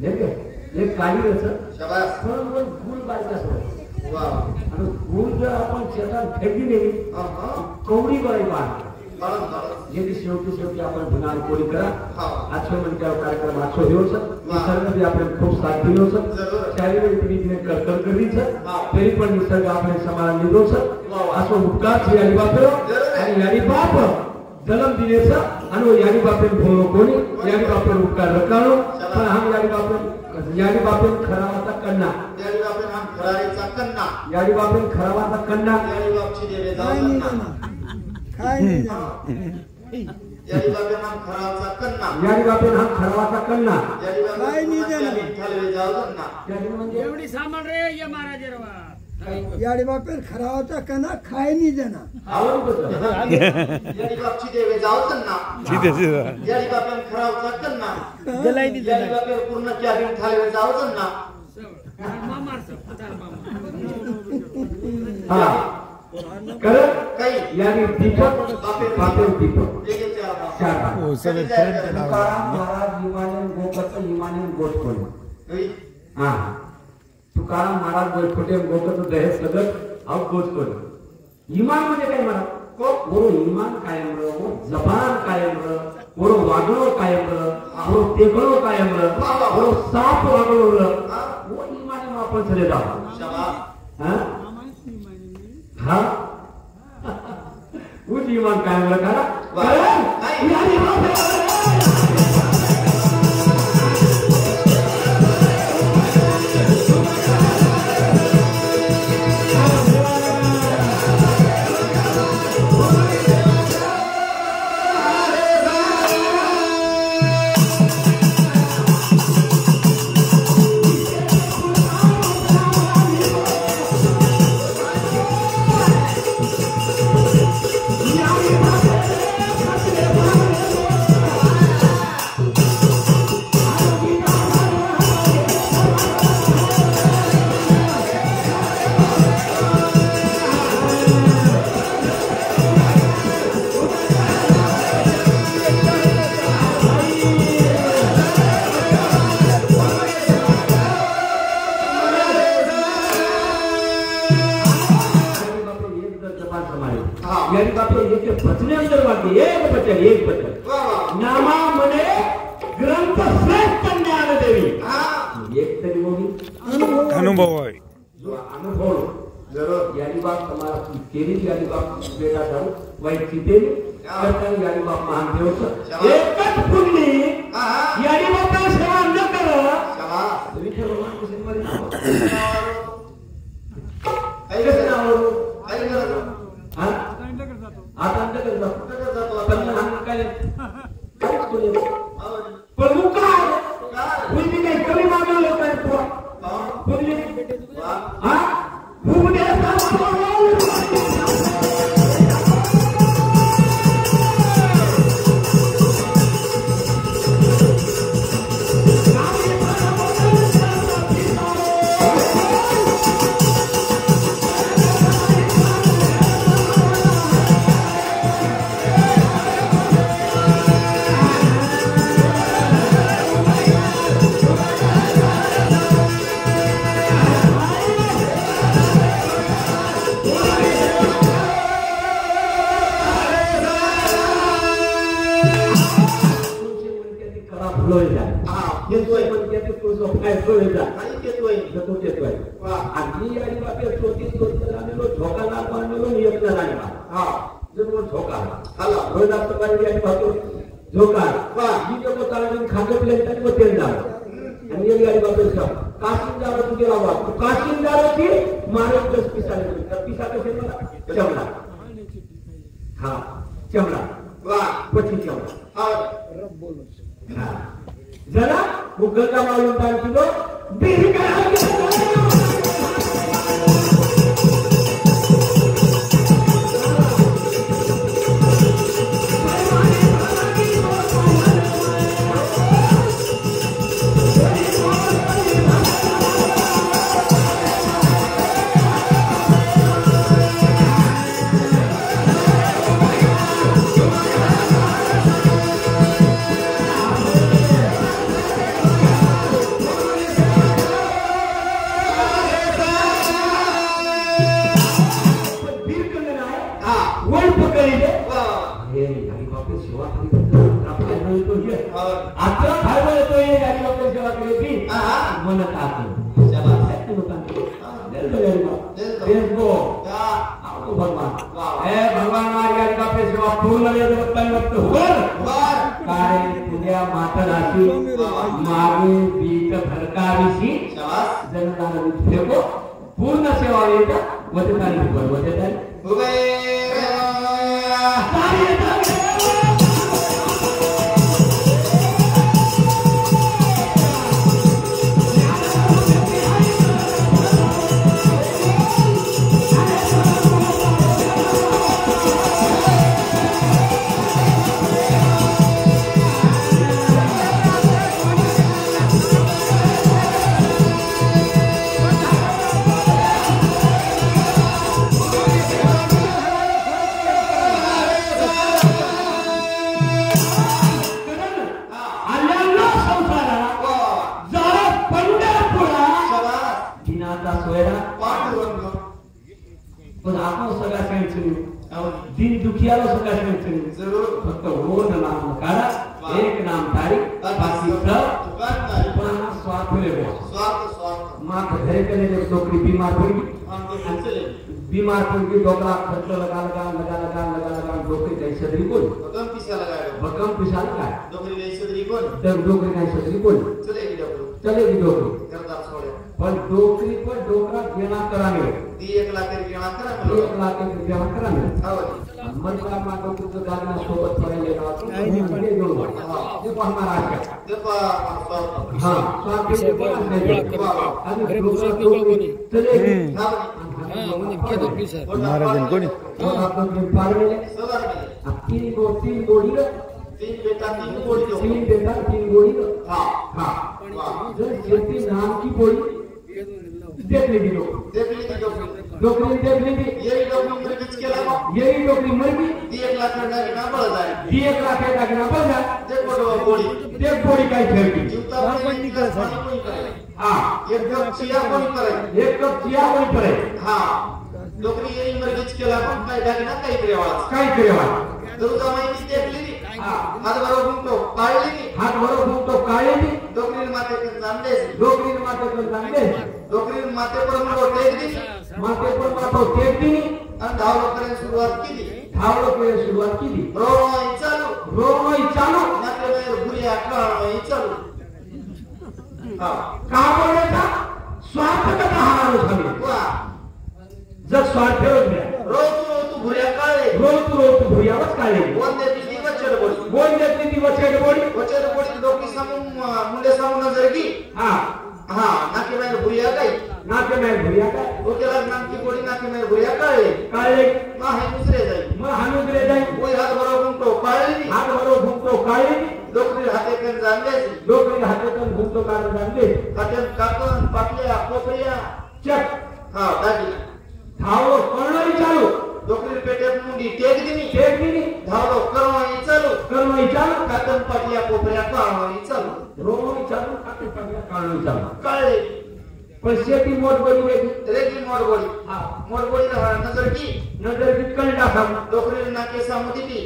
एक काळी असं गुळ बायका असं आणि गुळ जर आपण शेतात फेकली कवडी बळी बाळ जे शेवटी आपण भुनार कोणी करा आजच्या म्हणत्या कार्यक्रम आजो घेऊ निसर्ग आपण खूप साथ दिलो शारीरिक रीतीने कर्तव्य करीच तरी पण निसर्ग आपण समाधान दिलो असं उपकार यारी बाप आणि यारी बाप जन्म दिलेचा आणि यारी बापेन भोलो कोणी यारी बापेन उपकार रकानो पण हम यारी बापेन खरावाचा कन्ना यारी बापेन हम खरारीचा कन्ना यारी बापेन खरावाचा कन्ना यारी बापची देवे जाऊ यारी बापेन हम खरावाचा कन्ना यारी बापेन हम खरावाचा कन्ना यारी बापेन थालवे जाऊ कन्ना यारी म्हणजे एवढी सामान रे ये महाराज रवा यारी बापेन खरावाचा कन्ना खाय नाही देना यारी बापची देवे जाऊ कन्ना यारी बापेन खरावाचा कन्ना जलाई दी यारी बापेन पूर्ण क्या दिन थालवे जाऊ कन्ना मामा हां कर काही यानी दीपक बापेन दीपक चार ओ सगळे फ्रेंड महाराज इमाने गोट कोण हां तुकाराम महाराज छोटे गोट दहेज सगळं आउट गोट कोण इमान म्हणजे काय महाराज को बोरो इमान कायम रहो जबान कायम रहो बोरो वागणो कायम रहो बोरो तेगणो कायम रहो बोरो साफ वागणो रहो वो इमाने आपण चले जाओ शाबाश हां हाँ वो जीवन कायम रखा एक बचन नामा मने ग्रंथ श्रेष्ठ ज्ञान देवी एक तरी होगी अनुभव है जो अनुभव जरूर यानी बात हमारा केरी यानी बात बेटा था वही चीते करता यानी बात महान देव एकच पुण्य यानी बात सेवा न करो शाबाश विठ्ठल भगवान को सिंह ऐसे ना हो ऐसे हां आता अंत कर जातो पण हम काय पण मुका मुलगी काय कमी मागवलं काय मुलगी हां मुलगी जरा गूगल का मालूम था कि मन ताकत शाबाश है लोकांचे दिल को आपको भगवान ए भगवान मार्गारी का पे सेवा पूर्ण ले बतन वक्त हुबर काय तुझ्या मातराची मागे बीट भरकारीशी शाबाश जनताला फेको पूर्ण सेवा येता वतताली हुबर वतताली हुबर दिन दुखियाला सुद्धा जरूर फक्त हो नाम काढा एक नाम तारी बाकी सब स्वार्थ ले स्वार्थ मां घरे के लिए नौकरी बीमार पड़ गई डोकरा खर्च लगा डोकरी काही सदरी कोण भक्कम पिसा लगाया डोकरी काही सदरी कोण चलेगी डोकरी पण डोकरी पर डोकरा घेणा कराने 1 लाख घेणा कराने मनला मा डोकरीचं गाणं सोबत पडायला लावतो ते जोड ते पाहणार आहे ते हां स्वार्थी आणि डोकरी चलेगी महाराजन कोणी आपण पारले तीन गोडी तीन बेटा तीन गोडी हां जर शेती नाम की बोली देख ली डोकरी देख ली यही डोकरी किच केला यही डोकरी मरगी 1 लाख का बळ जाय 1 लाख का बळ जाय ते बोडी काय ठेवली जीवता पण निकल हां एक कप चिया कोणी करे हां डोकरी यही मरगीच केला पण काय दागिना काय करेवा दुर्गा माहिती देखली हात बरोबर घुमतो काळली डोकरी माते कर जाणले डोकरी माते पर मरो टेक दी माते पर मातो टेक दी आणि धावलो करायला सुरुवात केली रोई चालू नाते गुरिया काळ चालू हां का बोलायचा स्वार्थ का हारो झाली वा जग स्वार्थ रोज तू गुरिया काळे रोज गुरियावच काळे बोल देती ती वचेड बोडी डोकी समून मुंडे समून नजर की हां नाके में भुरिया काय डोक्याला नाकी बोडी नाके में भुरिया काळे मा हानुसरे जाई कोई हात बरोबर घुमतो काळे डोकरी हाते कन घुमतो काळे जाणले हाते काकन पाटल्या कोपरिया चक हां दागी धावो करणारी चालू डोकरी पेटे मुंडी टेक दिनी धावलो करवाई चालू काकन पाटल्या कोपरिया काळवाई चालू रोई चालू काकन पाटल्या काळवाई चालू काळे पण शेती मोडबोडी रेगी मोडबोडी हां मोडबोडी नजर की कलडा साम डोकरी नाके सामुदिती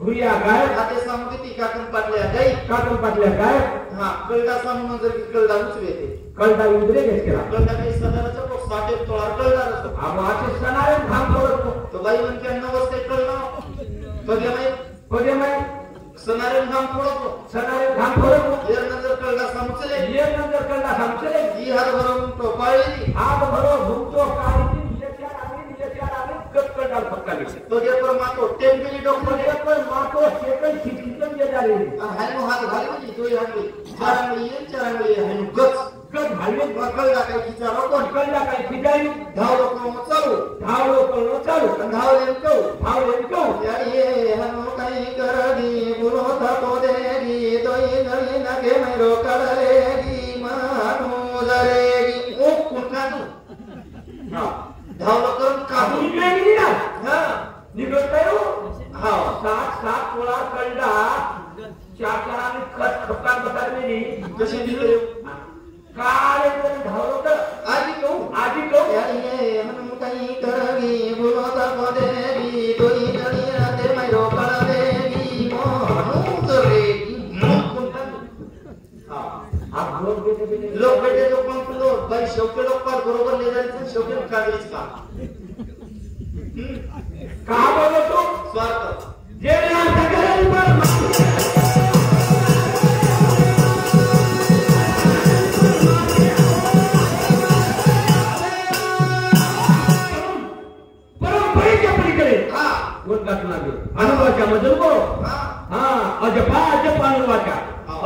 हुरिया गाय हाते सामुदिती काकन पाटल्या गाय हां कलडा सामू नजर की कलडा उचवेते कलडा उदरे घेत केला कलडा काही सदाराचा पोक साठे तोळा कलडा असतो आवाचे सणारे भाग पडतो तो बाई म्हणते 9 वाजता कलडा कधी माय सणारे घाम पडतो ये नजर कलडा सामचले जी हात भरून तो पाळली काळी कटकट फक्काली तो जे पर मातो टेम्पली डॉक्टर पर मातो सेकंड सिटीजन जे झाले हानो हात घालली तो हातली चारांगली हानो गच घालले बकल टाकाय खिचारो कोण कल टाकाय खिचाई धावलो कोण चालू धावले को यारी हानो काही करदी बोलो था तो देगी तोई नली नगे मेरो कळलेगी मानो जरेगी ओ कोणा हां धावलो करून काढून निघली ना हां निघतोय हां 7 पोळा कलडा चाचाने कट खपका बसारलेली कशी दिले काळे धावलो तर आजी को यारी हम काही करगी बोलो ता कोदेगी तोई नली नगे मेरो कळलेगी मानो जरेगी कोणा हां आप बोल लोक भेटे लोक पण तुलो बाई शेवटी लोक पार बरोबर ले जायचं शेवटी काढलीच का बोलतो स्वार्थ जे ना सगळ्यांवर परंपरेच्या पलीकडे कोण गाठून लागले अनुभवाच्या मधून को अजपा अजप अनुभवाच्या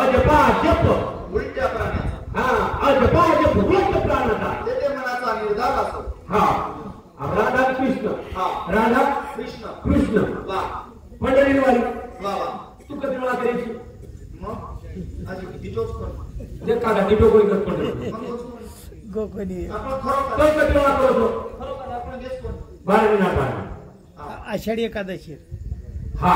अजपा अजप उलट्या प्राण्याचा अजपा अजप उलट प्राणाचा ते मनाचा निर्धार असतो राधा कृष्ण राधा कृष्ण कृष्ण वा पंढरीवारी वा वा तू कधी वेळा करायची मग आजी किती जोस कर जे काढा ती डोकोळी करत पंढरी गोकणी आपण खरोखर कधी वेळा करतो खरोखर आपण घेस कोण 12 महिना आषाढी एकादशी हा